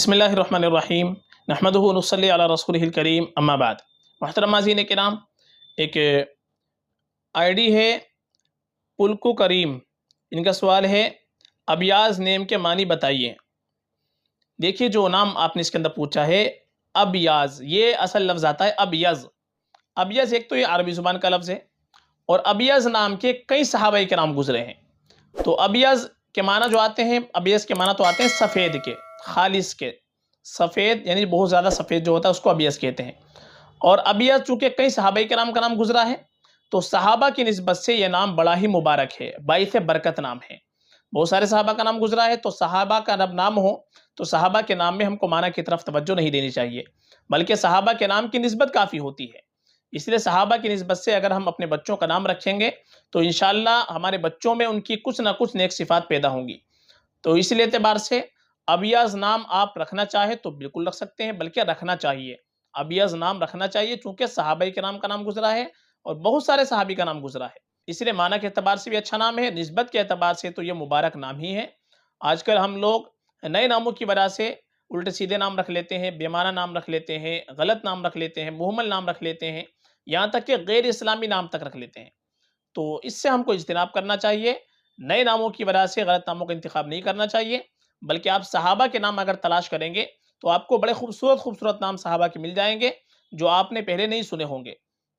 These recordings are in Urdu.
بسم اللہ الرحمن الرحیم نحمدہ و نصلی علی رسولہ الکریم اما بعد۔ محترم ناظرین کرام، ایک آئی ڈی ہے پلکو کریم، ان کا سوال ہے ابیاز نیم کے معنی بتائیے۔ دیکھیے جو نام آپ نے اس کے اندر پوچھا ہے ابیاز، یہ اصل لفظ آتا ہے ابیض۔ ابیض ایک تو یہ عربی زبان کا لفظ ہے، اور ابیض نام کے کئی صحابہ کرام گزرے ہیں۔ تو ابیض کے معنی جو آتے ہیں، ابیض کے معنی تو آتے ہیں سفید کے، خالص کے، سفید یعنی بہت زیادہ سفید جو ہوتا ہے اس کو ابیض کہتے ہیں۔ اور ابیض چونکہ کئی صحابہ کرام کا نام گزرا ہے، تو صحابہ کی نسبت سے یہ نام بڑا ہی مبارک ہے، باعث برکت نام ہے۔ بہت سارے صحابہ کا نام گزرا ہے، تو صحابہ کا جب نام ہو تو صحابہ کے نام میں ہم کو معنی کی طرف توجہ نہیں دینی چاہیے، بلکہ صحابہ کے نام کی نسبت کافی ہوتی ہے۔ اس لیے صحابہ کی نسبت سے اگر ہم اپنے بچوں کا نام رکھیں گے تو انشاءاللہ ہمارے بچوں میں ان کی کچھ نہ کچھ نیک صفات پیدا ہوں گی۔ تو اس لیے اعتبار سے ابیض نام آپ رکھنا چاہیں تو بالکل رکھ سکتے ہیں، بلکہ رکھنا چاہیے، ابیض نام رکھنا چاہیے، چونکہ صحابہ کرام کا نام گزرا ہے اور بہت سارے صحابی کا نام گزرا ہے، اس لیے معنی کے اعتبار سے بھی اچھا نام ہے، نسبت کے اعتبار سے تو یہ مبارک نام ہی ہے۔ آج کل ہم لوگ نئے ناموں کی وجہ سے الٹے سیدھے نام رکھ لیتے ہیں، بے معنی نام رکھ لیتے ہیں، غلط نام رکھ لیتے ہیں، مہمل نام رکھ لیتے ہیں، یہاں تک کہ غیر اسلامی نام تک رکھ لیتے ہیں۔ تو اس سے ہم کو اجتناب کرنا چاہیے، نئے ناموں کی وجہ سے غلط ناموں کا انتخاب نہیں کرنا چاہیے، بلکہ آپ صحابہ کے نام اگر تلاش کریں گے تو آپ کو بڑے خوبصورت نام صحابہ کے مل جائیں گے جو آپ نے پہلے نہیں سنے ہوں گے۔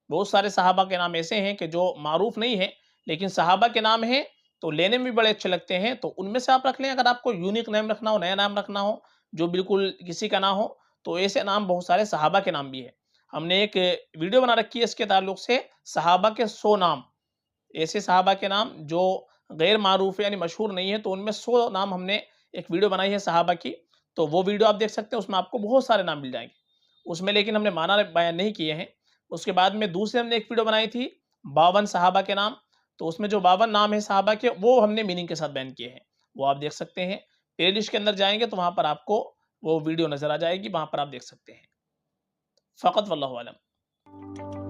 بہت سارے صحابہ کے نام ایسے ہیں کہ جو معروف نہیں ہیں، لیکن صحابہ کے نام ہیں تو لینے میں بھی بڑے اچھے لگتے ہیں، تو ان میں سے آپ رکھ لیں۔ اگر آپ کو یونیک نام رکھنا ہو، نیا نام رکھنا ہو جو بالکل کسی کا نہ ہو، تو ایسے نام بہت سارے صحابہ کے نام بھی ہیں۔ ہم نے ایک ویڈیو بنا رکھی ہے اس کے تعلق سے، صحابہ کے 100 نام، ایسے صحابہ کے نام جو غیر معروف یعنی مشہور نہیں ہے، تو ان میں 100 نام ہم نے ایک ویڈیو بنائی ہے صحابہ کی، تو وہ ویڈیو آپ دیکھ سکتے ہیں، اس میں آپ کو بہت سارے نام مل جائیں گے اس میں، لیکن ہم نے معنی بیان نہیں کیے ہیں۔ اس کے بعد میں دوسرے ہم نے ایک ویڈیو بنائی تھی 52 صحابہ کے نام، تو اس میں جو 52 نام ہیں صحابہ کے وہ ہم نے میننگ کے ساتھ بیان کیے ہیں، وہ آپ دیکھ سکتے ہیں۔ پلے لسٹ کے اندر جائیں گے تو وہاں پر آپ کو وہ ویڈیو نظر آ جائے گی، وہاں پر آپ دیکھ سکتے ہیں۔ فقط واللہ اعلم۔